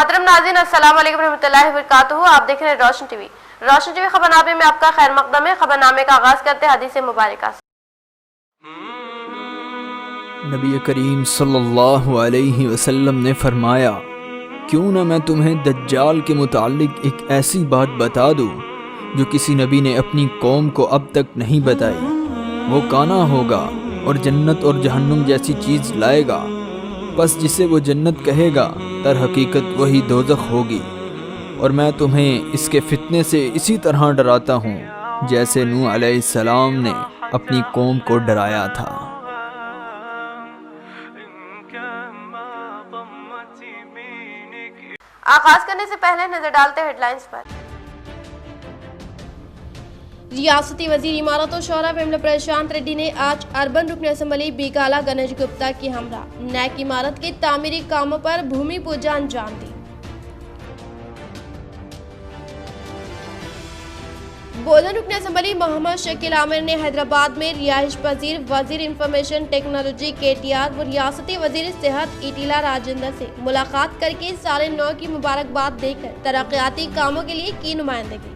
मोहतरम नाज़रीन, अस्सलाम वालेकुम रहमतुल्लाहि व बरकातुहू। आप देख रहे हैं रोशन टीवी। रोशन टीवी खबरनामे में आपका खैर मकदम है। खबरनामे का आगाज करते हैं हदीस मुबारका से। नबी करीम सल्लल्लाहु अलैहि वसल्लम ने फरमाया, क्यों ना मैं तुम्हें दज्जाल के मुताल्लिक एक ऐसी बात बता दूं जो किसी नबी ने अपनी कौम को अब तक नहीं बताई। वो काना होगा और जन्नत और जहन्नुम जैसी चीज़ लाएगा, बस जिसे वो जन्नत कहेगा दर हकीकत वही दोज़ख होगी। और मैं तुम्हें इसके फितने से इसी तरह डराता हूँ जैसे नूह अलैहिस्सलाम ने अपनी कौम को डराया था। आगाज करने से पहले नजर डालते हैं हेडलाइंस पर। रियासती वजीर इमारत और शौरा विमला प्रशांत रेड्डी ने आज अर्बन रुकन असम्बली बिगाला गणेश गुप्ता की हमरा नैक इमारत के तामीरी कामों पर भूमि पूजा अंजाम दी। बोधन रुकन असम्बली मोहम्मद शकील आमिर ने हैदराबाद में रिहाइश पजीर वजीर इंफॉर्मेशन टेक्नोलॉजी KTR व रियासती वजीर सेहत ईटिला राजेंद्र से मुलाकात करके साल नौ की मुबारकबाद देकर तरक्याती कामों के लिए की नुमाइंदगी।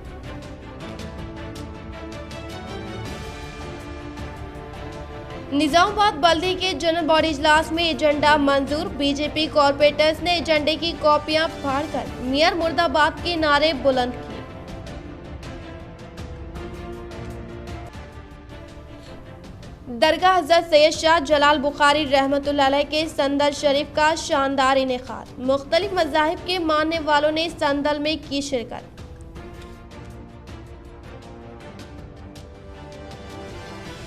निजामाबाद बल्दी के जनरल बॉडी इजलास में एजेंडा मंजूर। बीजेपी कॉर्पोरेटर्स ने एजेंडे की कॉपियां फाड़कर मियार मुर्दाबाद के नारे बुलंद किए। दरगाह हज़रत सैयद शाह जलाल बुखारी रहमतुल्लाह अलैह के संदल शरीफ का शानदार इनेकाद। मुख्तलिफ मज़ाहिब के मानने वालों ने संदल में की शिरकत।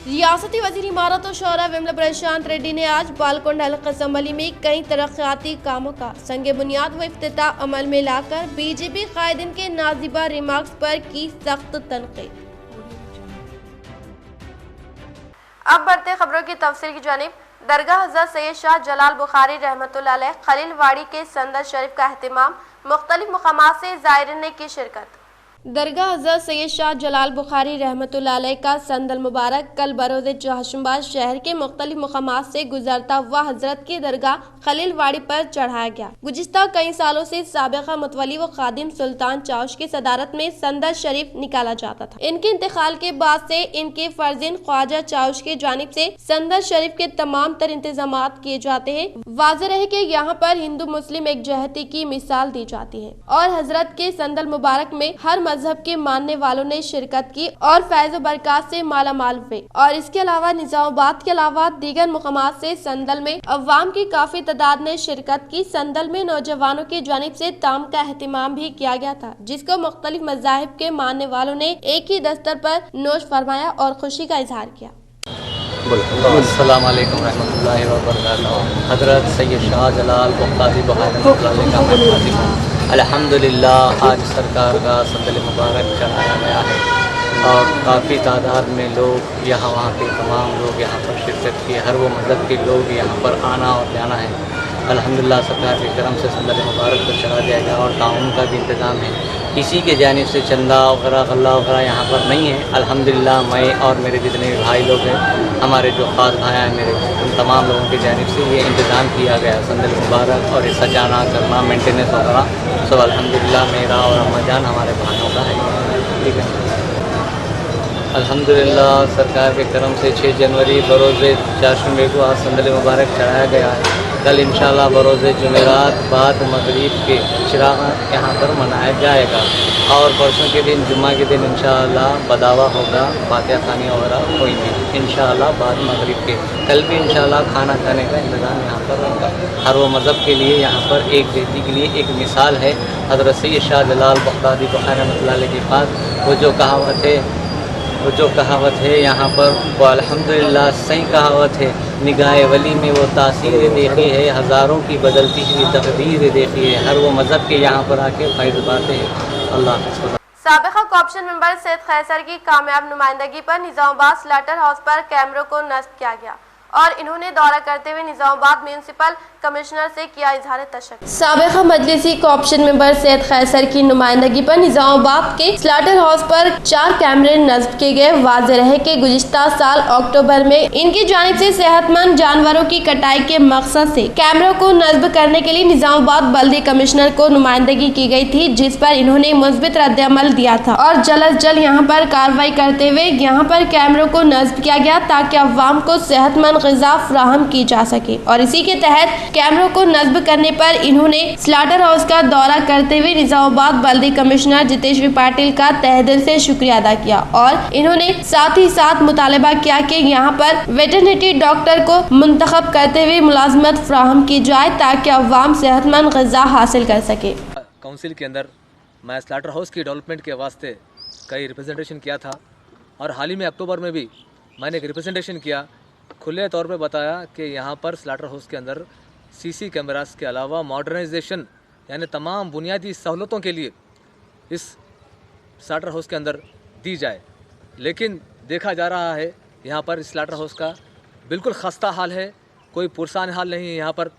रियासती वजीर इमारत और शौरा विमला प्रशांत रेड्डी ने आज बालकोंडा हल्का असम्बली में कई तरक्याती कामों का संगे बुनियाद व इफ्तिताह अमल में लाकर बीजेपी कायदीन के नाजिबा रिमार्क्स पर की सख्त तनकीद। अब बढ़ते खबरों की तफसील की जानिब। दरगाह हज़रत सैयद शाह जलाल बुखारी रहमतुल्लाह अलैह खलीलवाड़ी के संदल शरीफ का अहतमाम। मुख्तलिफ मकामात से ज़ायरीन ने की शिरकत। दरगाह हज़रत सैयद शाह जलाल बुखारी रहमतुल्लाह अलैह का संदल मुबारक कल बरोज़ जहाशुबाद शहर के मुख्तलिफ मकामात से गुजरता हुआ हजरत की दरगाह खलीलवाड़ी पर चढ़ाया गया। गुज़िश्ता कई सालों से साबिक़ा मुतवल्ली व खादिम सुल्तान चाउश की सदारत में संदल शरीफ निकाला जाता था। इनके इंतकाल के बाद से इनके फर्जिन ख्वाजा चाउश की जानिब से संदल शरीफ के तमाम तर इंतजामात किए जाते हैं। वाज़ेह रहे कि यहाँ पर हिंदू मुस्लिम एकजहती की मिसाल दी जाती है और हजरत के संदल मुबारक में हर मजहब के मानने वालों ने शिरकत की और फैज़ बरकत से माला माल हुए। और इसके अलावा निजामाबाद के अलावा दीगर मुकामात से संदल में अवाम की काफी तादाद ने शिरकत की। संदल में नौजवानों की जानिब से ताम का एहतमाम भी किया गया था, जिसको मुख्तलिफ मज़ाहिब के मानने वालों ने एक ही दस्तर पर नोश फरमाया और खुशी का इजहार किया। अस्सलाम वालेकुम रहमतुल्लाहि व बरकातुहू। हज़रत सैयद शाह जलाल बुखारी रहमतुल्लाह का मैं अल्हम्दुलिल्लाह आज सरकार का संदल मुबारक चढ़ाया गया है और काफ़ी तादाद में लोग यहाँ वहाँ के तमाम लोग यहाँ पर शिरकत की। हर वो मज़हब के लोग यहाँ पर आना और जाना है। अल्हम्दुलिल्लाह सरकार के करम से संदल मुबारक को चढ़ा जाएगा और ताउन का भी इंतज़ाम है। किसी के जानिब से चंदा वगैरह गल्ला वगैरह यहाँ पर नहीं है। अल्हम्दुलिल्लाह मैं और मेरे जितने भी भाई लोग हैं, हमारे जो ख़ास भाई हैं मेरे, उन तमाम लोगों की जानिब से ये इंतज़ाम किया गया संदल मुबारक और ये सजाना करना मेंटेनेंस वगैरह सब अल्हम्दुलिल्लाह मेरा और अम्मा जान हमारे भाइयों का है। ठीक है, अल्हम्दुलिल्लाह सरकार के करम से 6 जनवरी बरोज़ चारशंबे को आज संदल मुबारक चढ़ाया गया है। कल इंशाअल्लाह बरोज़ जुमेरात बाद मगरिब के चिराग यहाँ पर मनाया जाएगा और परसों के दिन जुम्मा के दिन इंशाअल्लाह बदावा होगा, फातिहा खानी वगैरह होंगी इंशाअल्लाह बाद मगरिब के। कल भी इंशाअल्लाह खाना खाने का इंतज़ाम यहाँ पर होगा। हर वो मज़हब के लिए यहाँ पर एक बेटी के लिए एक मिसाल है। हज़रत सैयद शाह जलाल बुखारी रहमतुल्लाह अलैह के पास वो जो कहावत है यहाँ पर वो अल्हम्दुलिल्लाह सही कहावत है। निगाह वली में वो तासीर देखी है, हज़ारों की बदलती हुई तकदीर देखी है। हर वो मज़हब के यहाँ पर आके फैज़ पाते हैं। अल्लाह साबिक़ा कॉर्पोरेशन मेंबर सैयद खैसर की कामयाब नुमाइंदगी पर निजामाबाद स्लाटर हाउस पर कैमरों को नस्ब किया गया और इन्होंने दौरा करते हुए निजामाबाद म्यूनिसिपल कमिश्नर से किया इजहार तशक्कुर। साबिक़ा मजलिसी कोऑप्शन मेंबर सैयद खैसर की नुमाइंदगी पर निजामाबाद के स्लाटर हाउस पर 4 कैमरे नस्ब किए गए। वाज़ेह रहे कि गुज़िश्ता साल अक्टूबर में इनकी जानिब से सेहतमंद जानवरों की कटाई के मकसद से कैमरों को नस्ब करने के लिए निजामाबाद बल्दी कमिश्नर को नुमाइंदगी की गई थी, जिस पर इन्होंने मुस्बित रद्द-ए-अमल दिया था और जल्द अज जल्द यहाँ पर कार्रवाई करते हुए यहाँ पर कैमरों को नस्ब किया गया ताकि अवाम को सेहतमंद ग़िज़ा फराहम की जा सके। और इसी के तहत कैमरों को नस्ब करने पर इन्होंने स्लाटर हाउस का दौरा करते हुए निजामाबाद बल्दी कमिश्नर जितेश्वर पाटिल का तहे दिल से शुक्रिया अदा किया और इन्होंने साथ ही साथ मुतालबा किया कि यहाँ पर वेटरनरी डॉक्टर को मुंतखब करते हुए मुलाजमत फराहम की जाए ताकि अवाम सेहतमंद ग़िज़ा हासिल कर सके। काउंसिल के अंदर मैं स्लाटर हाउस की डेवलपमेंट के वास्ते कई रिप्रेजेंटेशन किया था और हाल ही में अक्टूबर में भी मैंने एक रिप्रेजेंटेशन किया, खुले तौर पे बताया कि यहाँ पर स्लाटर हाउस के अंदर सीसी कैमरास के अलावा मॉडर्नाइजेशन यानी तमाम बुनियादी सहूलतों के लिए इस स्लाटर हाउस के अंदर दी जाए। लेकिन देखा जा रहा है यहाँ पर इस स्लाटर हाउस का बिल्कुल खस्ता हाल है, कोई पुरसान हाल नहीं है यहाँ पर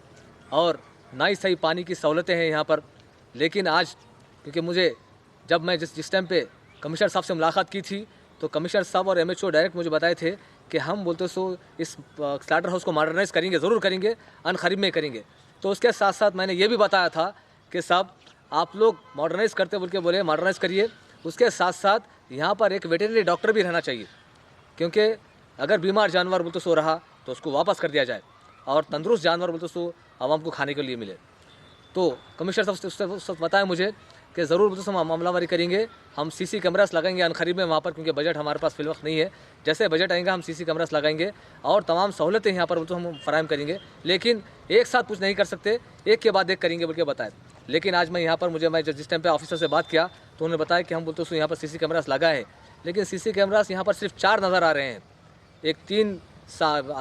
और ना ही सही पानी की सहूलतें हैं यहाँ पर। लेकिन आज क्योंकि मुझे जब मैं जिस टाइम पे कमिश्नर साहब से मुलाकात की थी तो कमिश्नर साहब और एमएचओ डायरेक्ट मुझे बताए थे कि हम बोलते सो इस स्लाटर हाउस को मॉडर्नाइज़ करेंगे, ज़रूर करेंगे, अनखरीब में करेंगे। तो उसके साथ साथ मैंने ये भी बताया था कि साहब आप लोग मॉडर्नाइज़ करते बोल के बोले मॉडर्नाइज़ करिए, उसके साथ साथ यहाँ पर एक वेटरनरी डॉक्टर भी रहना चाहिए क्योंकि अगर बीमार जानवर बोलते सो रहा तो उसको वापस कर दिया जाए और तंदुरुस्त जानवर बोलते सो आवाम को खाने के लिए मिले। तो कमिश्नर साहब बताया मुझे कि ज़रूर बोलते हम मामलावारी करेंगे, हम सीसी कैमरास लगाएंगे अनखरीब में वहाँ पर क्योंकि बजट हमारे पास फिल वक्त नहीं है। जैसे बजट आएगा हम सीसी कैमरास लगाएंगे और तमाम सहूलतें यहाँ पर बोलते हम फराहम करेंगे। लेकिन एक साथ कुछ नहीं कर सकते, एक के बाद एक करेंगे बोल के बताए। लेकिन आज मैं यहाँ पर मैं जिस टाइम पे ऑफिसर से बात किया तो उन्होंने बताया कि हम बोलते उसको यहाँ पर सीसी कैमरास लगाए हैं, लेकिन सीसी कैमरास यहाँ पर सिर्फ 4 नज़र आ रहे हैं। एक 3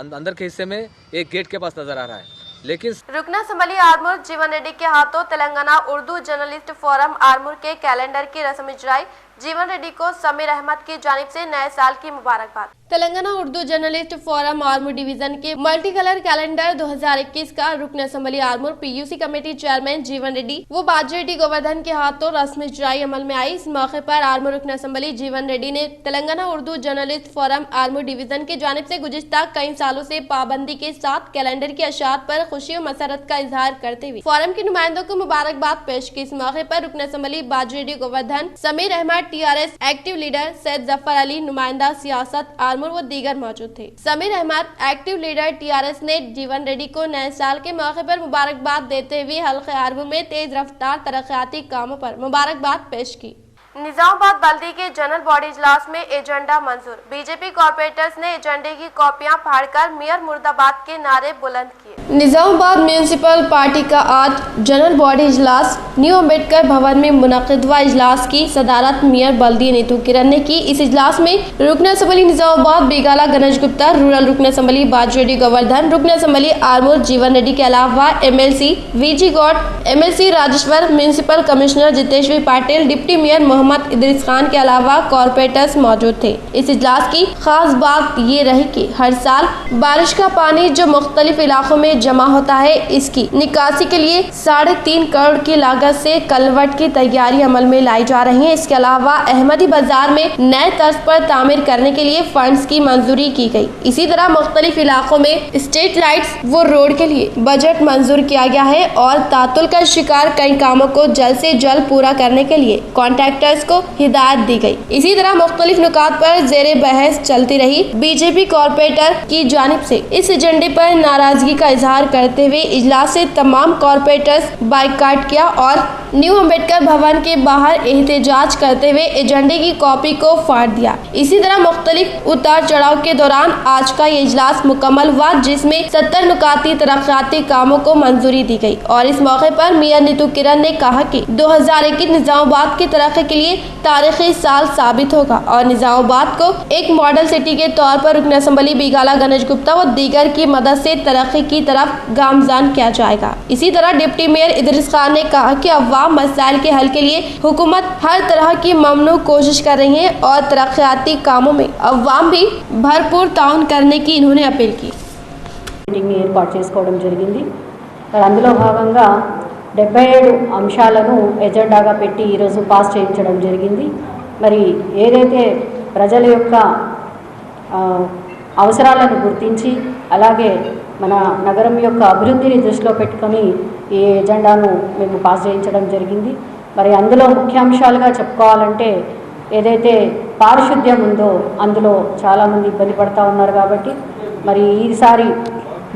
अंदर के हिस्से में, एक गेट के पास नज़र आ रहा है। लेकिन रुकना असम्बली आरमूर जीवन रेड्डी के हाथों तेलंगाना उर्दू जर्नलिस्ट फोरम आरमूर के कैलेंडर की रस्म इजराई। जीवन रेड्डी को समीर अहमद की जानिब से नए साल की मुबारकबाद। Telangana Urdu journalist forum Armoor division के मल्टी कलर कैलेंडर 2021 का रुकन assembly Armoor PUC committee chairman जीवन रेड्डी व बाजरेड्डी गोवर्धन के हाथों रस्म इजराई अमल में आई। इस मौके पर आरमूर रुकन असम्बली जीवन रेड्डी ने Telangana Urdu journalist forum Armoor division की जानिब से गुज़िश्ता कई सालों से पाबंदी के साथ कैलेंडर की अशात पर खुशी और मसरत का इजहार करते हुए फोरम के नुमाइंदों को मुबारकबाद पेश की। इस मौके पर रुकन assembly Bajireddy Govardhan, Sameer Ahmed TRS active leader, Syed Zafar Ali नुमाइंदा सियासत आरमूर व दीगर मौजूद थे। Sameer Ahmed active leader TRS ने जीवन रेड्डी को नए साल के मौके पर मुबारकबाद देते हुए हल्के आरमूर में तेज रफ्तार तरक्याती कामों पर मुबारकबाद पेश की। निजामाबाद बल्दी के जनरल बॉडी इजलास में एजेंडा मंजूर। बीजेपी कॉर्पोरेटर्स ने एजेंडे की कॉपियां फाड़कर मेयर मुर्दाबाद के नारे बुलंद किए। निजामाबाद म्यूनिसिपल पार्टी का आज जनरल बॉडी इजलास न्यू अम्बेडकर भवन में मुनक़िद हुआ। इजलास की सदारत मेयर बल्दी नीतू किरण ने की। इस इजलास में रुकन असम्बली निजामाबाद बेगाला गणेश गुप्ता, रूरल रुकन असम्बली बाजरेड्डी गोवर्धन, रुकन असम्बली आरमूर जीवन रेड्डी के अलावा MLC VG Goud, MLC Rajeshwar, municipal commissioner Jiteshwar Patil, deputy mayor Mohammed Idris Khan के अलावा कॉर्पोरेटर्स मौजूद थे। इस इजलास की खास बात ये रही कि हर साल बारिश का पानी जो मुख्तलिफ इलाकों में जमा होता है, इसकी निकासी के लिए 3.5 करोड़ की लागत से कलवट की तैयारी अमल में लाई जा रही है। इसके अलावा अहमदी बाजार में नए तर्ज पर तामीर करने के लिए फंड्स की मंजूरी की गई। इसी तरह मुख्तलिफ इलाकों में स्ट्रीट लाइट्स व रोड के लिए बजट मंजूर किया गया है और तातुल का शिकार कई कामों को जल्द से जल्द पूरा करने के लिए कॉन्ट्रैक्टर्स को हिदायत दी गई। इसी तरह मुख्तलिफ नुकात पर जेरे बहस चलती रही। बीजेपी कॉर्पोरेटर की जानिब से इस एजेंडे पर नाराजगी का इजहार करते हुए इजलास से तमाम कॉर्पोरेटर्स बाइकाट किया और न्यू अम्बेडकर भवन के बाहर एहतजाज करते हुए एजेंडे की कॉपी को फाड़ दिया। इसी तरह मुख्तलिफ उतार चढ़ाव के दौरान आज का ये इजलास मुकम्मल हुआ, जिसमें 70 नुकाती तरक्याती कामों को मंजूरी दी गई। और इस मौके पर मेयर नीतू किरण ने कहा कि 2021 निजामाबाद की तरक्की के लिए तारीखी साल साबित होगा और निजामाबाद को एक मॉडल सिटी के तौर पर रुकन असम्बली बेगाला गणेश गुप्ता व दीगर की मदद से तरक्की की तरफ गामजान किया जाएगा। इसी तरह डिप्टी मेयर इदरीस खान ने कहा कि अवाम मसाइल के हल के लिए हुकूमत हर तरह की ममनू कोशिश कर रही है और तरक्याती कामों में अवाम भी भरपूर ताउन करने की इन्होंने अपील की। మీటింగ్ని ఏర్పాటు చేసుకోవడం జరిగింది. మరి అందులో భాగంగా 77 అంశాలను ఎజెండాగా పెట్టి ఈరోజు పాస్ చేయించడం జరిగింది. మరి ఏదైతే ప్రజల యొక్క అవసరాలను గుర్తించి అలాగే మన నగరం యొక్క అభివృద్ధిని దృష్టిలో పెట్టుకొని ఈ ఎజెండాను మేము పాస్ చేయించడం జరిగింది. మరి అందులో ముఖ్యాంశాలుగా చెప్పుకోవాలంటే ఏదైతే పారిశుద్ధ్యం ఉందో అందులో చాలామంది ఇబ్బంది పడుతూ ఉన్నారు కాబట్టి మరి ఈసారి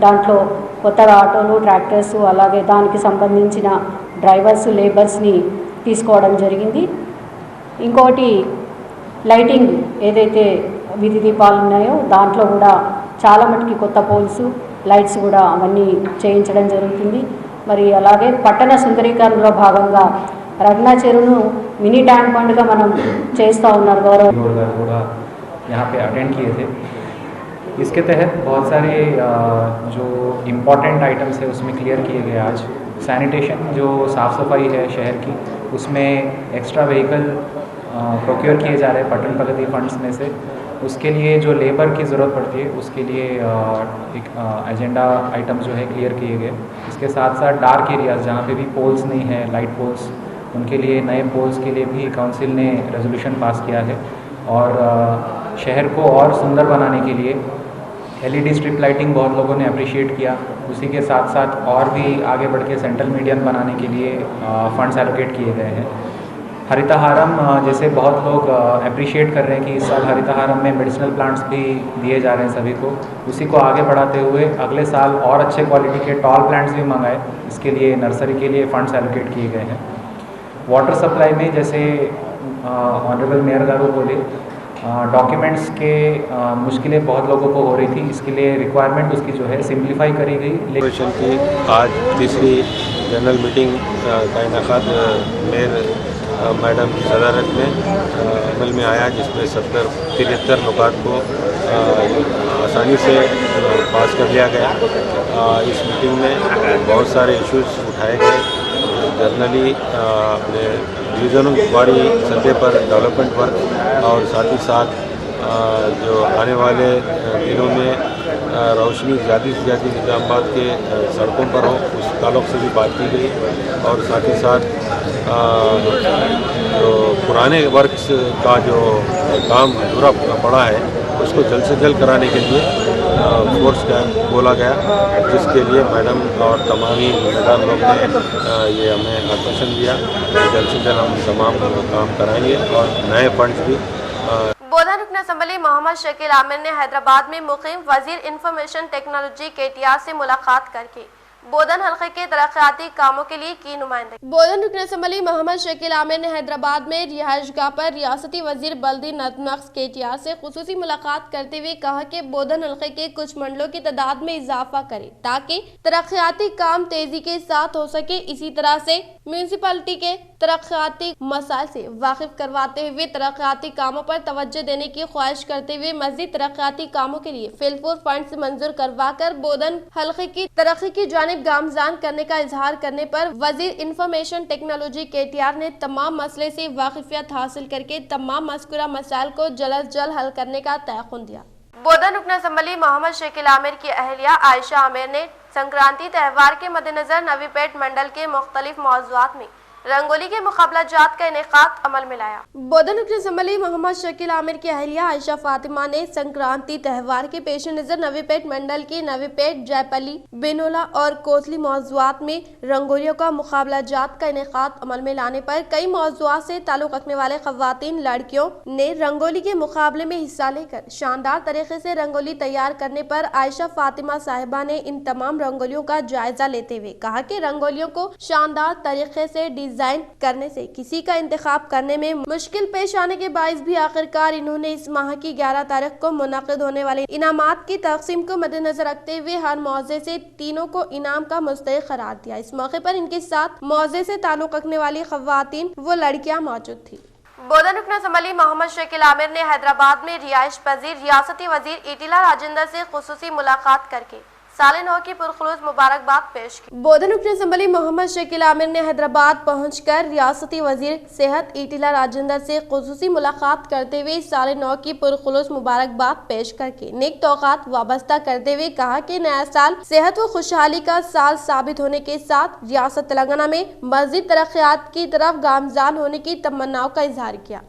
దాంట్లో కొత్తగా ఆటోలు, ట్రాక్టర్స్ అలాగే దానికి సంబంధించిన డ్రైవర్స్, లేబర్స్ని తీసుకోవడం జరిగింది. ఇంకోటి లైటింగ్ ఏదైతే వీధి దీపాలు ఉన్నాయో దాంట్లో కూడా చాలా మటుకి కొత్త పోల్స్, లైట్స్ కూడా అవన్నీ చేయించడం జరుగుతుంది. మరి అలాగే పట్టణ సుందరీకరణలో భాగంగా రత్నా చెరువును మినీ ట్యాంక్ బండ్గా మనం చేస్తూ ఉన్నారు. गौरव కూడా यहाँ पे अटेंड किए थे. इसके तहत बहुत सारे जो इम्पॉर्टेंट आइटम्स है उसमें क्लियर किए गए. आज सैनिटेशन जो साफ़ सफाई है शहर की उसमें एक्स्ट्रा व्हीकल प्रोक्योर किए जा रहे हैं पटन प्रगति फंड्स में से. उसके लिए जो लेबर की ज़रूरत पड़ती है उसके लिए एक एजेंडा आइटम्स जो है क्लियर किए गए. इसके साथ साथ डार्क एरियाज़ जहाँ पे भी पोल्स नहीं है, लाइट पोल्स, उनके लिए नए पोल्स के लिए भी काउंसिल ने रेजोल्यूशन पास किया है. और शहर को और सुंदर बनाने के लिए LED स्ट्रिप लाइटिंग बहुत लोगों ने अप्रिशिएट किया. उसी के साथ साथ और भी आगे बढ़ के सेंट्रल मीडियन बनाने के लिए फंड्स एलोकेट किए गए हैं. हरितहारम जैसे बहुत लोग अप्रिशिएट कर रहे हैं कि इस साल हरितहारम में मेडिसिनल प्लांट्स भी दिए जा रहे हैं सभी को. उसी को आगे बढ़ाते हुए अगले साल और अच्छे क्वालिटी के टॉल प्लांट्स भी मंगाए. इसके लिए नर्सरी के लिए फंड्स एलोकेट किए गए हैं. वाटर सप्लाई में जैसे ऑनरेबल मेयर गारू बोले डॉक्यूमेंट्स के मुश्किलें बहुत लोगों को हो रही थी. इसके लिए रिक्वायरमेंट उसकी जो है सिंप्लीफाई करी गई. कॉर्पोरेशन की आज तीसरी जनरल मीटिंग का इनेकाद मेयर मैडम की सदारत में अमल में आया, जिसमें 73 नुकात को आसानी से पास कर लिया गया. इस मीटिंग में बहुत सारे इश्यूज उठाए गए. जनरली अपने डिवीज़नों वारी सतह पर डेवलपमेंट वर्क और साथ ही साथ जो आने वाले दिनों में रोशनी ज़्यादा से ज़्यादा निज़ामाबाद के सड़कों पर हो उस ताल्लुक़ से भी बात की गई. और साथ ही साथ जो पुराने वर्क्स का जो काम अधूरा पड़ा है उसको जल्द से जल्द कराने के लिए फोर्स का बोला गया, जिसके लिए मैडम और तमाम ही जिम्मेदार लोग ने ये हमें आश्वासन दिया कि जल्द से जल्द हम तमाम काम कराएंगे और नए फंड्स भी. बोधन रुकन असम्बली मोहम्मद शकील आमिर ने हैदराबाद में मुकीम वजीर इंफॉर्मेशन टेक्नोलॉजी KTR से मुलाकात करके बोधन हल्के के तरक्याती कामों के लिए की नुमाइंदगी. बोधन रुकन असम्बली मोहम्मद शकील आमिर ने हैदराबाद में रिहाइशगाह पर रियासती वजीर बल्दी नज़्म KTR से खुसूसी मुलाकात करते हुए कहा कि बोधन हल्के के कुछ मंडलों की तादाद में इजाफा करें ताकि तरक्याती काम तेजी के साथ हो सके. इसी तरह से म्यूनसिपलिटी के तरक्याती मसाइल से वाकिफ करवाते हुए तरक्याती कामों पर तवज्जो देने की ख्वाहिश करते हुए मजीद तरक्याती कामों के लिए फिलफूर फंड्स मंजूर करवाकर बोधन हल्के की तरक्की की जानिब गामजान करने का इजहार करने पर वजीर इंफॉर्मेशन टेक्नोलॉजी KTR ने तमाम मसले से वाकिफियत हासिल करके तमाम मज़कूरा मसाइल को जल्द जल्द हल करने का तयक़ुन दिया. बोधन रुकन असम्बली मोहम्मद शकील आमिर की अहलिया आयशा आमिर ने संक्रांति त्यौहार के मद्देनजर नवीपेट मंडल के मुख्तलिफ मौज़ूआत में रंगोली के मुकाबला जात का इनेकाद अमल में लाया. बोधन रुकन असम्बली मोहम्मद शकील आमिर की अहलिया आयशा फातिमा ने संक्रांति त्यौहार के पेश नजर नवीपेट मंडल की नवीपेट, जयपली, बिनोला और कोसली मौज़ूआत में रंगोलियों का मुकाबला जात का इनेकाद अमल में लाने पर कई मौज़ूआत से ताल्लुक़ रखने वाले ख़वातीन लड़कियों ने रंगोली के मुकाबले में हिस्सा लेकर शानदार तरीके से रंगोली तैयार करने पर आयशा फातिमा साहिबा ने इन तमाम रंगोलियों का जायजा लेते हुए कहा कि रंगोलियों को शानदार तरीके से डिजाइन करने से किसी का इंतखाब करने में मुश्किल पेश आने के बाइस भी आखिरकार इन्होंने इस माह की 11 तारीख को मुनक़िद होने वाले इनामात की तक़सीम को मद्देनजर रखते हुए हर मौजे से तीनों को इनाम का मुस्तहिक़ करार दिया. इस मौके पर इनके साथ मौजे से ताल्लुक़ रखने वाली ख़वातीन व लड़कियां मौजूद थी. बोधन रुकन असम्बली मोहम्मद शकील आमिर ने हैदराबाद में रिहाइश पजीर रियासती वजीर ईटिला राजेंद्र से खुसूसी मुलाकात करके साल नौ की पुरखुलूस मुबारकबाद पेश की। बोधन रुकन असम्बली मोहम्मद शकील आमिर ने हैदराबाद पहुंचकर रियासती वजीर सेहत ईटिला राजेंद्र से खुसूसी मुलाकात करते हुए साल नौ की पुरखुलूस मुबारकबाद पेश करके नेक तौक़ात वाबस्ता करते हुए कहा कि नया साल सेहत व खुशहाली का साल साबित होने के साथ रियासत तेलंगाना में मज़ीद तरक्यात की तरफ गामजान होने की तमन्नाओं का इजहार किया।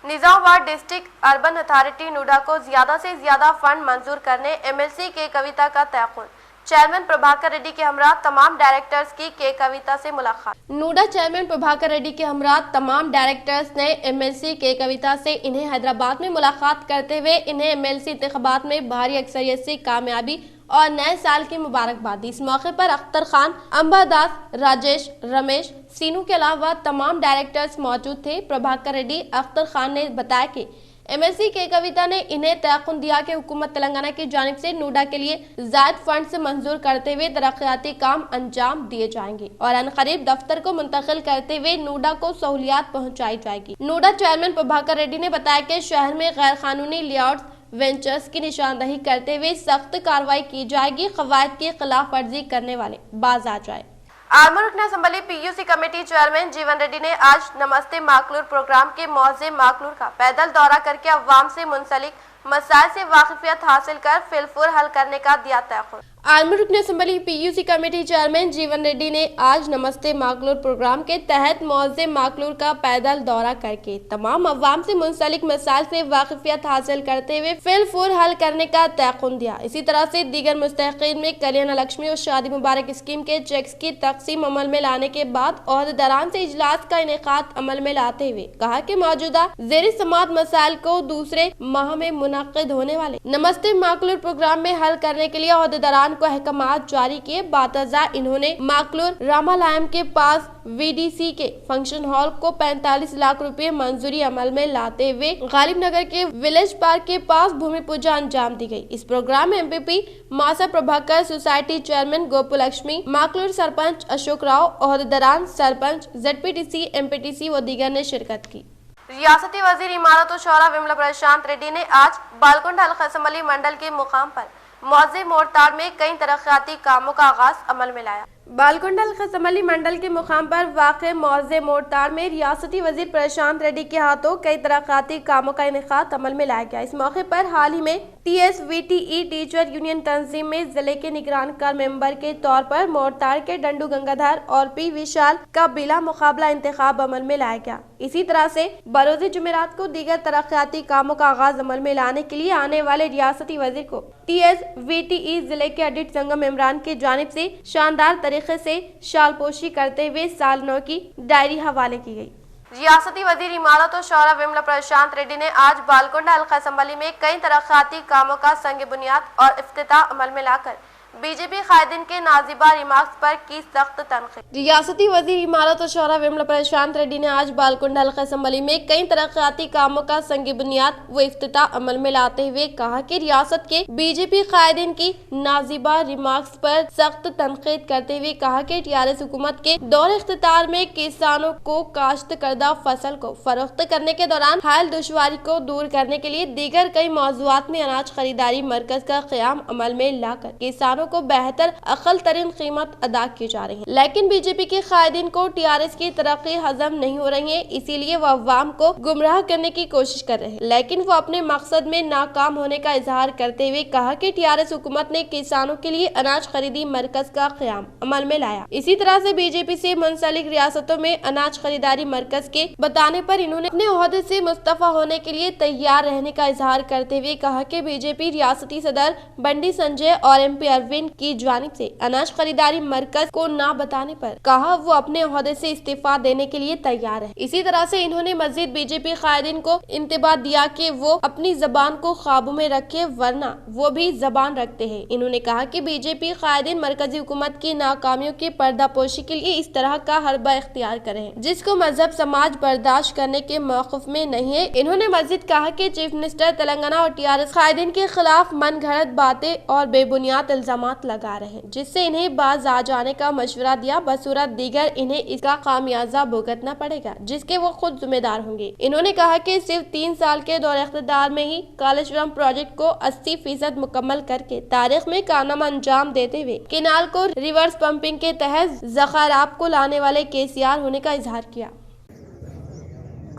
निजामाबाद डिस्ट्रिक्ट अर्बन अथॉरिटी नूडा को ज्यादा से ज्यादा फंड मंजूर करने एमएलसी के कविता का तयक़ुन। चेयरमैन प्रभाकर रेड्डी के हमरा तमाम डायरेक्टर्स की के कविता से मुलाकात। नूडा चेयरमैन प्रभाकर रेड्डी के हमरा तमाम डायरेक्टर्स ने एमएलसी के कविता से इन्हें हैदराबाद में मुलाकात करते हुए इन्हें एमएलसी इंतखाबात में भारी अक्सरियत से कामयाबी और नए साल की मुबारकबाद दी। इस मौके पर अख्तर खान, अंबादास, राजेश, रमेश, सीनू के अलावा तमाम डायरेक्टर्स मौजूद थे। प्रभाकर रेड्डी अख्तर खान ने बताया कि एमएलसी के कविता ने इन्हें तयक़ुन दिया कि हुकूमत तेलंगाना की जानिब से नूडा के लिए ज़ायद फंड से मंजूर करते हुए तरक्याती काम अंजाम दिए जाएंगे और अनकरीब दफ्तर को मुंतकिल करते हुए नूडा को सहूलियात पहुंचाई जाएगी। नूडा चेयरमैन प्रभाकर रेड्डी ने बताया कि शहर में गैर कानूनी लेआउट वेंचर्स की निशानदही करते हुए सख्त कार्रवाई की जाएगी। कवायद की खिलाफ वर्जी करने वाले बाज आ जाए। आर्मर रुकन असम्बली पीयूसी कमेटी चेयरमैन जीवन रेड्डी ने आज नमस्ते माकलूर प्रोग्राम के मौजे माकलूर का पैदल दौरा करके अवाम से मुंसलिक मसाइल से वाकिफियत हासिल कर फिलफुर हल करने का दिया तयक़ुन। आर्मर रुकन असम्बली पीयूसी कमेटी चेयरमैन जीवन रेड्डी ने आज नमस्ते माकलूर प्रोग्राम के तहत मौजे माकलूर का पैदल दौरा करके तमाम अवाम से मुंसलिक मसाइल से वाकिफियत हासिल करते हुए फिलफुर हल करने का तयक़ुन दिया। इसी तरह से दीगर मुस्तहिक़ीन में कल्याण लक्ष्मी और शादी मुबारक स्कीम के चेक्स की तकसीम अमल में लाने के बाद ओहदेदारान से इजलास का इनेकाद अमल में लाते हुए कहा कि मौजूदा ज़ेरी समात मसाइल को दूसरे माह में मुनक़िद होने वाले नमस्ते माकलूर प्रोग्राम में हल करने के लिए ओहदेदारान को अहकामात जारी किए। बातजा इन्होंने माकलूर रामालयम के पास वीडीसी के फंक्शन हॉल को 45 लाख रुपए मंजूरी अमल में लाते हुए गालिब नगर के विलेज पार्क के पास भूमि पूजा अंजाम दी गई। इस प्रोग्राम में MPP Masa Prabhakar, society chairman Gopulakshmi, Makloor सरपंच अशोक राव, ओहदेदारान, सरपंच, ZPTC, MPTC व दीगर ने शिरकत की। रियासती वजीर इमारत और शौरा विमला प्रशांत रेड्डी ने आज बालकोंडा हल्का असम्बली मंडल के मुकाम पर मौजे मोरताड़ में कई तरक्याती कामों का आगाज अमल में लाया। बालकोंडा हल्का असम्बली मंडल के मुकाम पर वाक़े मौजे मोरताड़ में रियासती वजीर प्रशांत रेड्डी के हाथों कई तरक्याती कामों का इनेकाद अमल में लाया गया। इस मौके पर हाल ही में TSVTE टीचर यूनियन तंजीम में जिले के निगरान कर मेंबर के तौर पर मोरताड़ के डंडू गंगाधर और P विशाल का बिला मुकाबला इंतखाब अमल में लाया गया। इसी तरह से बरोज़ जुमेरात को दीगर तरक्याती कामों का आगाज अमल में लाने के लिए आने वाले रियासती वजीर को TSVTE जिले के ऑडिट संघ मेंबरान की जानिब से शानदार तरीके से शालपोशी करते हुए साल 9 की डायरी हवाले की गई। रियासती वजीर इमारत और शौरा विमला प्रशांत रेड्डी ने आज बालकोंडा हल्का असम्बली में कई तरक्याती कामों का संग बुनियाद और इफ्तिताह अमल में लाकर बीजेपी कायदीन के नाजिबा रिमार्क्स पर की सख्त तनकीद। रियासती वजीर इमारत और शौरा विमला प्रशांत रेड्डी ने आज बालकोंडा हल्का असम्बली में कई तरक्याती कामों का संग बुनियाद व इफ्तिताह अमल में लाते हुए कहा कि रियासत के बीजेपी कायदीन की नाजिबा रिमार्क्स पर सख्त तनकीद करते हुए कहा कि TRS हुकूमत के दौर इख्तियार में किसानों को काश्त करदा फसल को फरोख्त करने के दौरान हाल दुश्वारी को दूर करने के लिए दीगर कई मौज़ूआत में अनाज खरीदारी मरकज का क़याम अमल में लाकर किसानों को बेहतर अकल तरीन कीमत अदा की जा रही है। लेकिन बीजेपी के कायदीन को TRS की तरक्की हजम नहीं हो रही है, इसीलिए वो अवाम को गुमराह करने की कोशिश कर रहे हैं, लेकिन वो अपने मकसद में नाकाम होने का इजहार करते हुए कहा कि TRS हुकूमत ने किसानों के लिए अनाज खरीदी मरकज का क़याम अमल में लाया। इसी तरह से बीजेपी से मुंसलिक रियासतों में अनाज खरीदारी मरकज के बताने पर इन्होंने अपने ओहदे से मुस्तफा होने के लिए तैयार रहने का इजहार करते हुए कहा कि बीजेपी रियासती सदर बंडी संजय और MP अरविंद की जानिब से अनाज खरीदारी मरकज को ना बताने पर कहा वो अपने ओहदे से इस्तीफा देने के लिए तैयार है। इसी तरह से इन्होंने मजीद बीजेपी कायदीन को इंतबाह दिया कि वो अपनी जबान को काबू में रखे वरना वो भी जबान रखते हैं। इन्होंने कहा कि बीजेपी कायदीन मरकजी हुकूमत की नाकामियों की पर्दापोशी के लिए इस तरह का हरबा इख्तियार करे हैं जिसको मजहब समाज बर्दाश्त करने के मौक़िफ में नहीं है। इन्होंने मजीद कहा कि चीफ मिनिस्टर तेलंगाना और TRS कायदीन के खिलाफ मन घड़त बातें और बेबुनियाद इल्जाम इल्जामात लगा रहे हैं, जिससे इन्हें बाज आ जाने का मशवरा दिया। बसूरत दीगर इन्हें इसका खामियाजा भुगतना पड़ेगा, जिसके वो खुद जिम्मेदार होंगे। इन्होंने कहा कि सिर्फ 3 साल के दौर इख्तिदार में ही कालेश्वरम प्रोजेक्ट को 80% मुकम्मल करके तारीख में कारनामा अंजाम देते हुए केनाल को रिवर्स पंपिंग के तहत ज़खारात को लाने वाले केसीआर होने का इजहार किया।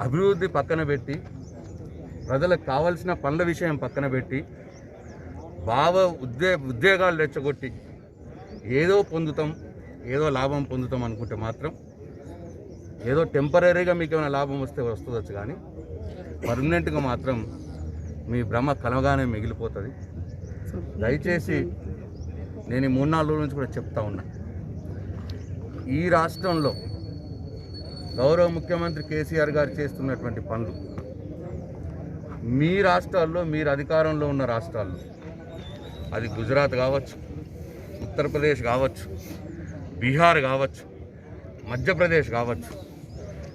అభివృద్ధి పక్కన పెట్టి ప్రజలకు కావాల్సిన పనుల విషయం పక్కన పెట్టి ఉద్యోగాలు రెచ్చగొట్టి ఏదో పొందుతాం, ఏదో లాభం పొందుతాం అనుకుంటే మాత్రం ఏదో టెంపరీగా మీకు ఏమైనా లాభం వస్తే వస్తుందచ్చు, కానీ పర్మనెంట్గా మాత్రం మీ భ్రమ కలగానే మిగిలిపోతుంది. దయచేసి నేను ఈ 3-4 రోజుల నుంచి కూడా చెప్తా ఉన్నా, ఈ రాష్ట్రంలో గౌరవ ముఖ్యమంత్రి కేసీఆర్ గారు చేస్తున్నటువంటి పనులు మీ రాష్ట్రాల్లో, మీరు అధికారంలో ఉన్న రాష్ట్రాల్లో, అది గుజరాత్ కావచ్చు, ఉత్తరప్రదేశ్ కావచ్చు, బీహార్ కావచ్చు, మధ్యప్రదేశ్ కావచ్చు,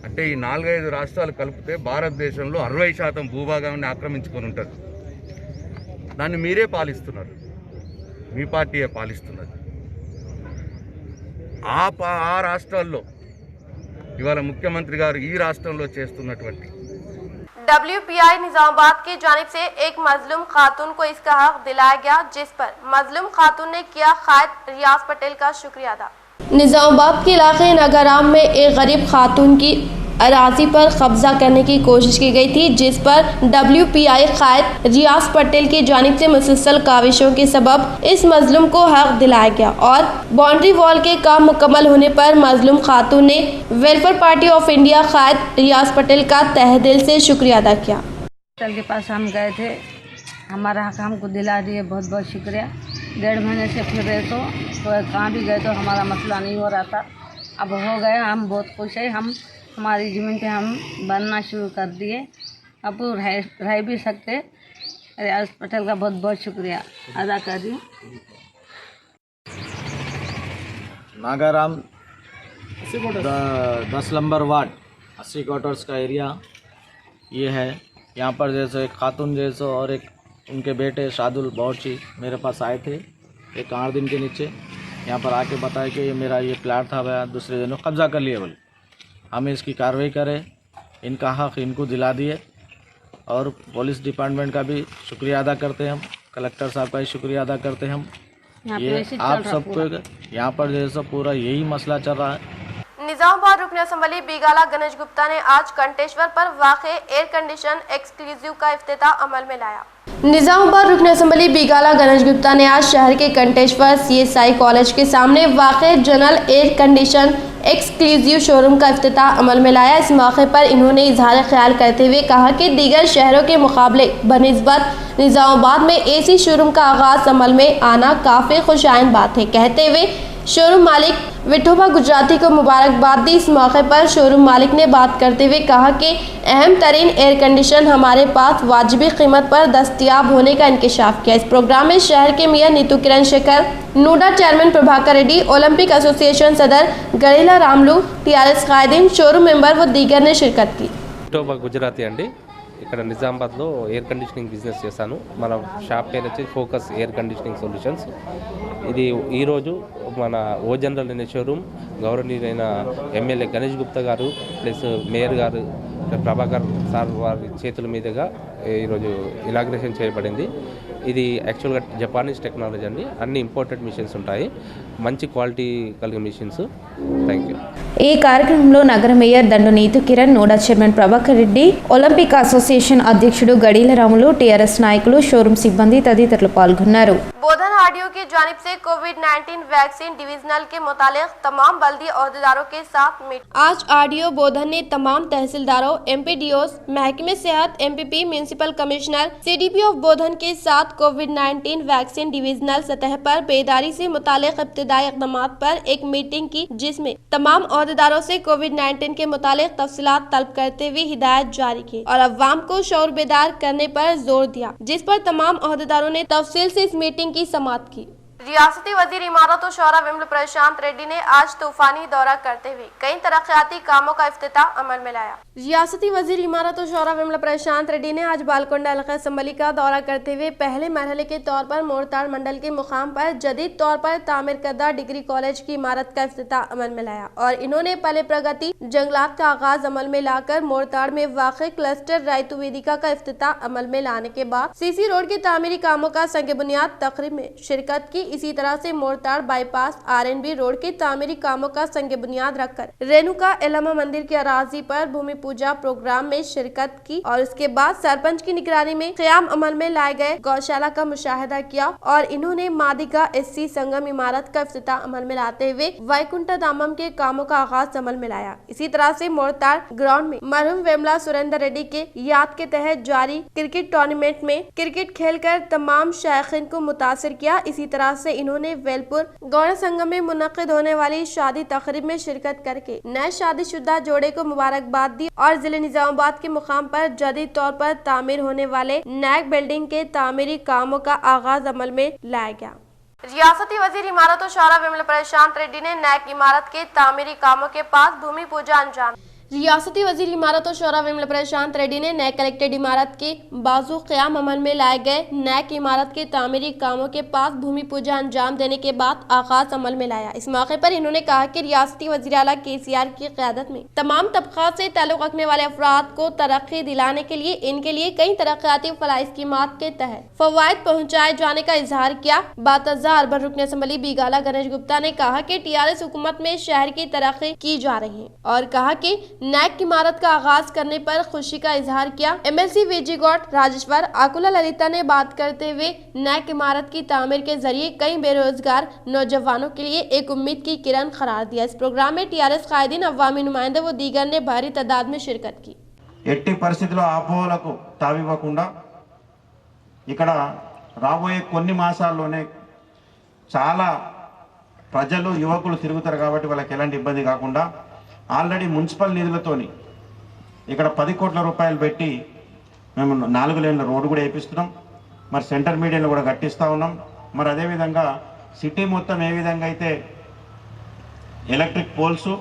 అంటే ఈ 4-5 రాష్ట్రాలు కలిపితే భారతదేశంలో 60% భూభాగాన్ని ఆక్రమించుకొని ఉంటుంది. దాన్ని మీరే పాలిస్తున్నారు, మీ పార్టీయే పాలిస్తున్నది. ఆ రాష్ట్రాల్లో ఇవాళ ముఖ్యమంత్రి గారు ఈ రాష్ట్రంలో చేస్తున్నటువంటి WPI निजामाबाद की जानिब से एक मजलूम खातून को इसका हक दिलाया गया, जिस पर मजलूम खातून ने किया कायद रियाज पटेल का शुक्रिया अदा। निजामाबाद के इलाके नगराम में एक गरीब खातून की अराजी पर कब्जा करने की कोशिश की गई थी, जिस पर WPI कायद रियाज पटेल की जानिब से मुसलसल काविशों के सबब इस मजलूम को हक दिलाया गया और बाउंड्री वॉल के काम मुकम्मल होने पर मजलूम खातून ने वेलफेयर पार्टी ऑफ इंडिया कायद रियाज पटेल का तहे दिल से शुक्रिया अदा किया। पटेल के पास हम गए थे, हमारा हक हमको दिला दिए, बहुत बहुत शुक्रिया। 1.5 महीने से फिर रहे तो कहाँ भी गए तो हमारा मसला नहीं हो रहा था, अब हो गया, हम बहुत खुश है। हम हमारी ज़मीन पे हम बनना शुरू कर दिए, अब रह भी सकते। रियाज पटेल का बहुत बहुत शुक्रिया अदा कर दी। नागाराम 10 नंबर वार्ड 80 क्वार्टर्स का एरिया ये है। यहाँ पर जैसे एक खातून जैसे और एक उनके बेटे शादुल बावर्ची मेरे पास आए थे एक 8 दिन के नीचे, यहाँ पर आके बताया कि ये मेरा ये प्लाट था, वह दूसरे दिनों कब्जा कर लिए। बोले हमें इसकी कार्रवाई करें, इनका हक इनको दिला दिए और पुलिस डिपार्टमेंट का भी शुक्रिया अदा करते हैं हम, कलेक्टर साहब का भी शुक्रिया अदा करते हैं हम। ये आप सबको यहाँ पर जैसा पूरा यही मसला चल रहा है। निजामाबाद रुकन असम्बली बीगाला गणेश गुप्ता ने आज कंटेश्वर पर वाक़े एयर कंडीशन एक्सक्लूसिव का इफ्तिताह अमल में लाया। निजामाबाद रुकन असम्बली बीगाला गणेश गुप्ता ने आज शहर के कंटेश्वर CSI कॉलेज के सामने वाक़े general air condition exclusive showroom का इफ्तिताह अमल में लाया। इस मौके पर इन्होंने इजहार ख्याल करते हुए कहा कि दीगर शहरों के मुकाबले बनिस्बत निजामाबाद में AC शोरूम का आगाज़ अमल में आना काफ़ी खुशाइन बात है। कहते हुए शोरूम मालिक विठोबा गुजराती को मुबारकबाद दी। इस मौके पर शोरूम मालिक ने बात करते हुए कहा कि अहम तरीन एयर कंडीशन हमारे पास वाजिबी कीमत पर दस्तयाब होने का इंकशाफ किया। इस प्रोग्राम में शहर के mayor Neetu Kiran Shekhar, NUDA chairman Prabhakar Reddy, Olympic association सदर गड़ीला रामलू, TRS कायदीन, शोरूम मेंबर व दीगर ने शिरकत की। విఠోబా గుజరాతీ అండి, ఇక్కడ నిజామాబాద్లో ఎయిర్ కండిషనింగ్ బిజినెస్ చేశాను. మన షాప్ పేరు వచ్చి ఫోకస్ ఎయిర్ కండిషనింగ్ సొల్యూషన్స్. ఇది ఈరోజు మన ఓ జనరల్ అనే షోరూమ్ గౌరవనీయులైన ఎమ్మెల్యే గణేష్ గుప్తా గారు ప్లస్ మేయర్ గారు ప్రభాకర్ సార్ వారి చేతుల మీదుగా ఈరోజు ఇనాగ్రేషన్ చేయబడింది. ఇది యాక్చువల్గా జపానీస్ టెక్నాలజీ అండి, అన్ని ఇంపోర్టెడ్ మిషన్స్ ఉంటాయి, మంచి క్వాలిటీ కలిగిన మిషన్స్. Thank you. ఈ కార్యక్రమంలో నగర mayor Dandu Neetu Kiran, NUDA chairman Prabhakar Reddy, Olympic association అధ్యక్షుడు గడీల రాములు, TRS నాయకులు, షోరూమ్ సిబ్బంది తదితరులు పాల్గొన్నారు. बोधन RDO की जानिब से कोविड-19 वैक्सीन डिविजनल के मुतालिक तमाम बल्दी अहदेदारों के साथ मीटिंग। आज RDO बोधन ने तमाम तहसीलदारों, MPDOs, महकमे सेहत, MPP, municipal commissioner, CDP of Bodhan के साथ कोविड-19 वैक्सीन डिविजनल सतह पर बेदारी से मुतालिक इब्तिदाई इक़दामात पर एक मीटिंग की, जिसमें तमाम अहदेदारों से कोविड-19 के मुतालिक तफसीलात तलब करते हुए हिदायत जारी की और अवाम को शऊर बेदार करने पर जोर दिया, जिस पर तमाम अहदेदारों ने तफसील से इस मीटिंग की समाअत की। रियासती वजीर इमारत और शौरा विमल प्रशांत रेड्डी ने आज तूफानी दौरा करते हुए कई तरक्याती कामों का इफ्तिताह अमल में लाया। रियासती वजीर इमारत और शौरा विमल प्रशांत रेड्डी ने आज बालकोंडा इलाका असम्बली का दौरा करते हुए पहले मरहले के तौर पर मोरताड़ मंडल के मुकाम पर जदीद तौर पर तामीर करदा डिग्री कॉलेज की इमारत का इफ्तिताह अमल में लाया और इन्होंने पहले प्रगति जंगलात का आगाज अमल में लाकर मोरताड़ में वाक़ क्लस्टर रायतु वेदिका का इफ्तिताह अमल में लाने के बाद सीसी रोड के तामीरी कामों का संग बुनियाद तकरीब में शिरकत की। इसी तरह से मोरताड़ बाईपास RNB रोड के तामीरी कामों का संग बुनियाद रखकर रेणुका एलम्मा मंदिर की अराजी पर भूमि पूजा प्रोग्राम में शिरकत की और उसके बाद सरपंच की निगरानी में क़याम अमल में लाए गए गौशाला का मुशाहिदा किया और इन्होंने मादिगा SC संगम इमारत का इफ्तिताह अमल में लाते हुए वैकुंठ धामम के कामों का आगाज अमल में लाया। इसी तरह से मोरताड़ ग्राउंड में मरहूम वेमला सुरेंद्र रेड्डी के याद के तहत जारी क्रिकेट टूर्नामेंट में क्रिकेट खेलकर तमाम शायकीन को मुतासिर किया। इसी तरह से इन्होंने वेलपुर गौड़ संगम में मुनक्किद होने वाली शादी तकरीब में शिरकत करके नए शादीशुदा जोड़े को मुबारकबाद दी और जिले निजामाबाद के मुकाम पर जदीद तौर पर तामीर होने वाले नैक बिल्डिंग के तामीरी कामों का आगाज अमल में लाया गया। रियासती वजीर इमारत और शौरा विमल प्रशांत रेड्डी ने नैक इमारत के तामीरी कामों के पास भूमि पूजा अंजाम। रियासती वजीर इमारत और शौरा विमल प्रशांत रेड्डी ने नए कलेक्टेड इमारत के बाजू क़याम अमल में लाए गए नैक इमारत के तामीरी कामों के पास भूमि पूजा अंजाम देने के बाद आगाज अमल में लाया। इस मौके पर इन्होंने कहा कि रियासती वज़ीर आला KCR की क़यादत में तमाम तबक़ात से ताल्लुक़ रखने वाले अफराद को तरक्की दिलाने के लिए इनके लिए कई तरक्याती फलाह स्कीमात के तहत फ़वाइद पहुँचाए जाने का इजहार किया। बातज़ा अर्बन रुकन असम्बली बीगाला गणेश गुप्ता ने कहा कि TRS हुकूमत में शहर की तरक्की की जा रही है और कहा कि नैक इमारत का आगाज करने पर खुशी का इजहार किया। MLC VG गौड़ राजेश्वर आकुला ललिता ने बात करते हुए नैक इमारत की तामीर के जरिए कई बेरोजगार नौजवानों के लिए एक उम्मीद की किरण करार दिया। इस प्रोग्राम में TRS कायदीन, अवामी नुमाइंदे व दीगर ने भारी तादाद में शिरकत की। ఎట్టి పరిస్థితుల్లో ఆపోహలకు తావివ్వకుండా ఇక్కడ రాబోయే కొన్ని మాసాల్లోనే చాలా ప్రజలు యువకులు తిరుగుతారు కాబట్టి వాళ్ళకి ఎలాంటి ఇబ్బంది కాకుండా ఆల్రెడీ మున్సిపల్ నిధులతోని ఇక్కడ 10 కోట్ల రూపాయలు పెట్టి మేము 4 లేన్ల రోడ్డు కూడా వేపిస్తున్నాం। మరి సెంటర్ మీడియాలో కూడా కట్టిస్తూ ఉన్నాం। మరి అదేవిధంగా సిటీ మొత్తం ఏ విధంగా అయితే ఎలక్ట్రిక్ పోల్స్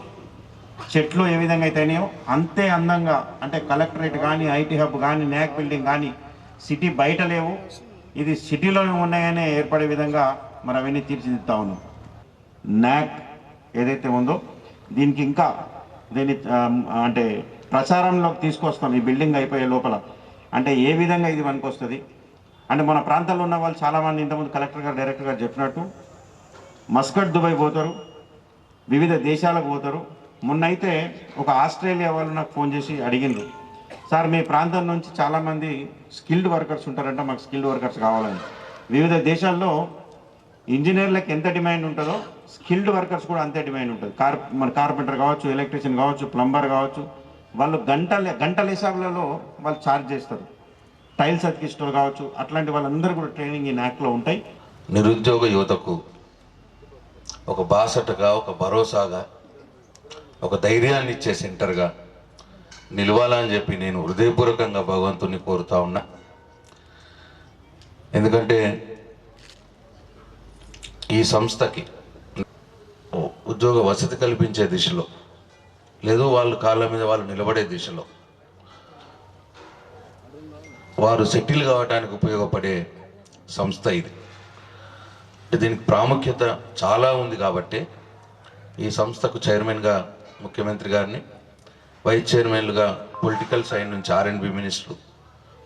చెట్లు ఏ విధంగా అయితేనేయో అంతే అందంగా అంటే కలెక్టరేట్ కానీ IT హబ్ కానీ న్యాక్ బిల్డింగ్ కానీ సిటీ బయట లేవు, ఇది సిటీలోనే ఉన్నాయనే ఏర్పడే విధంగా మరి అవన్నీ తీర్చిదిద్దుతా ఉన్నాం। న్యాక్ ఏదైతే ఉందో దీనికి ఇంకా దీన్ని అంటే ప్రచారంలోకి తీసుకొస్తాం। ఈ బిల్డింగ్ అయిపోయే లోపల అంటే ఏ విధంగా ఇది పనికొస్తుంది అంటే మన ప్రాంతాల్లో ఉన్న వాళ్ళు చాలామంది ఇంతకుముందు కలెక్టర్ గారు డైరెక్టర్ గారు చెప్పినట్టు మస్కట్ దుబాయ్ పోతారు, వివిధ దేశాలకు పోతారు। మొన్నైతే ఒక ఆస్ట్రేలియా వాళ్ళు నాకు ఫోన్ చేసి అడిగిండ్రు, సార్ మీ ప్రాంతం నుంచి చాలామంది స్కిల్డ్ వర్కర్స్ ఉంటారంట, మాకు స్కిల్డ్ వర్కర్స్ కావాలని। వివిధ దేశాల్లో ఇంజనీర్లకు ఎంత డిమాండ్ ఉంటుందో స్కిల్డ్ వర్కర్స్ కూడా అంతే డిమాండ్ ఉంటుంది। మన కార్పెంటర్ కావచ్చు, ఎలక్ట్రీషియన్ కావచ్చు, ప్లంబర్ కావచ్చు, వాళ్ళు గంటల హిసాబులలో వాళ్ళు ఛార్జ్ చేస్తారు। టైల్స్ అతికిస్టోర్ కావచ్చు, అట్లాంటి వాళ్ళందరూ కూడా ట్రైనింగ్ ఈ న్యాక్లో ఉంటాయి। నిరుద్యోగ యువతకు ఒక బాసటగా, ఒక భరోసాగా, ఒక ధైర్యాన్ని ఇచ్చే సెంటర్గా నిలవాలని చెప్పి నేను హృదయపూర్వకంగా భగవంతుని కోరుతా ఉన్నా। ఎందుకంటే ఈ సంస్థకి ఉద్యోగ వసతి కల్పించే దిశలో, లేదు వాళ్ళ కాళ్ళ మీద వాళ్ళు నిలబడే దిశలో, వారు సెటిల్ కావడానికి ఉపయోగపడే సంస్థ ఇది। దీనికి ప్రాముఖ్యత చాలా ఉంది కాబట్టి ఈ సంస్థకు చైర్మన్గా ముఖ్యమంత్రి గారిని, వైస్ చైర్మన్లుగా పొలిటికల్ సైడ్ నుంచి RNB మినిస్టర్,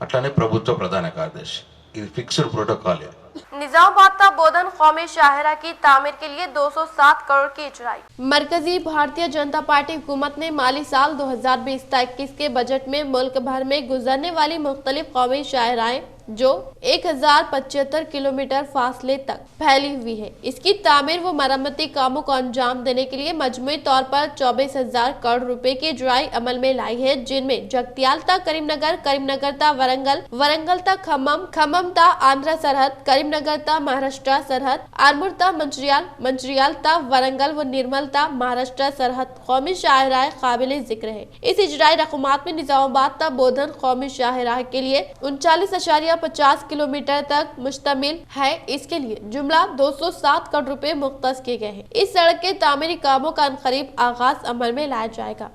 అట్లానే ప్రభుత్వ ప్రధాన కార్యదర్శి, ఇది ఫిక్స్డ్ ప్రోటోకాల్ है। निजामाबाद का बोधन कौमी शाहरा की तामीर के लिए 207 करोड़ की इजराई। मरकजी भारतीय जनता पार्टी हुकूमत ने माली साल 2020-21 के बजट में मुल्क भर में गुजरने वाली मुख्तलिफ कौमी शाहराएं जो 1075 किलोमीटर फासले तक फैली हुई है, इसकी तामीर व मरम्मती कामों को अंजाम देने के लिए मजमूई तौर पर 24,000 करोड़ रुपए की इजराई अमल में लाई है, जिनमें जगतियाल ता करीमनगर, करीमनगर ता वरंगल, वरंगल ता खम्मम, खम्मम ता आंध्र सरहद, करीमनगर ता महाराष्ट्र सरहद, आरमूर ता मंचिर्याल, मंचिर्याल ता वरंगल व निर्मल ता महाराष्ट्र सरहद कौमी शाहराह काबिल जिक्र है। इस इजराई रकमात में निजामाबाद ता बोधन कौमी शाहराह के लिए 39 किलोमीटर 50 किलोमीटर तक मुश्तमिल है। इसके लिए जुमला 207 करोड़ रुपए मुख्तस किए गए हैं। इस सड़क के तामीरी कामों का अनकरीब आगाज अमल में लाया जाएगा।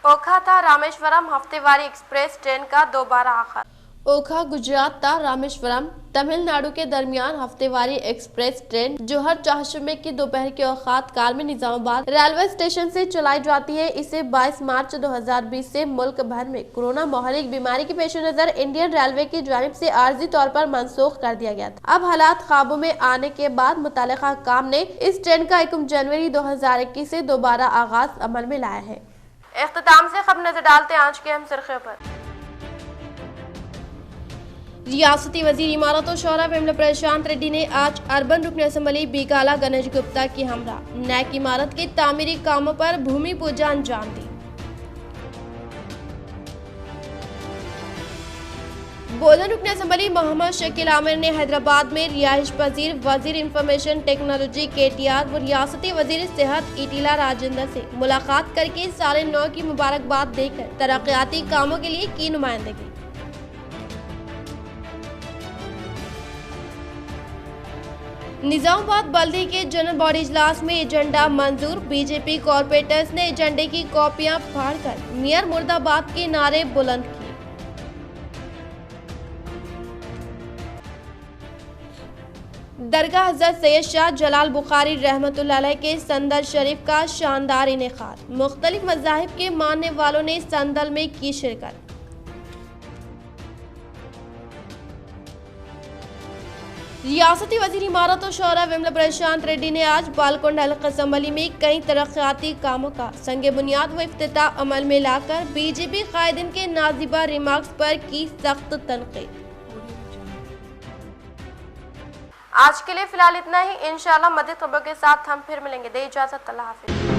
ओखा था रामेश्वरम हफ्तेवारी एक्सप्रेस ट्रेन का दोबारा आगाज। ओखा गुजरात था रामेश्वरम तमिलनाडु के दरमियान हफ्तेवारी एक्सप्रेस ट्रेन जो हर चारशंबे की दोपहर के औकात काल में निजामाबाद रेलवे स्टेशन से चलाई जाती है। इसे 22 मार्च 2020 से मुल्क भर में कोरोना महामारी बीमारी के पेश नजर इंडियन रेलवे की जानिब से आर्जी तौर पर मनसूख कर दिया गया था। अब हालात काबू में आने के बाद मुतल्लिका काम ने इस ट्रेन का 1 जनवरी 2021 से दोबारा आगाज अमल में लाया है। इख्तिताम से खबर नजर डालते हैं आज के अहम सुर्खियों पर। रियासती वजीर इमारत और शौरा विमल प्रशांत रेड्डी ने आज अर्बन रुकन असम्बली बीकाला गणेश गुप्ता की हमरा नैक इमारत के तामीरी कामों पर भूमि पूजा अंजाम दी। बोलन रुकन असम्बली मोहम्मद शकील आमिर ने हैदराबाद में रिहाइश पजीर वजीर इंफॉर्मेशन टेक्नोलॉजी KTR व रियासती वजीर सेहत ईटिला राजेंद्र से मुलाकात करके साल नौ की मुबारकबाद देकर तरक्याती कामों के लिए की नुमाइंदगी। निजामाबाद बल्दी के जनरल बॉडी इजलास में एजेंडा मंजूर। बीजेपी कॉर्पोरेटर्स ने एजेंडे की कॉपियां फाड़कर मियार मुर्दाबाद के नारे बुलंद किए। दरगाह हज़रत सैयद शाह जलाल बुखारी रहमतुल्लाह अलैह के संदल शरीफ का शानदार इनेकाद। मुख्तलिफ मज़ाहिब के मानने वालों ने संदल में की शिरकत। रियासती वजीर इमारत और शौरा विमल प्रशांत रेड्डी ने आज बालकोंडा हल्का असम्बली में कई तरक्याती कामों का संगे बुनियाद व इफ्तिताह अमल में लाकर बीजेपी कायदीन के नाजिबा रिमार्क्स पर की सख्त तनकीद। आज के लिए फिलहाल इतना ही। इंशाअल्लाह मज़ीद खबरों के साथ हम फिर मिलेंगे। दे इजाज़त, अल्लाह हाफिज़।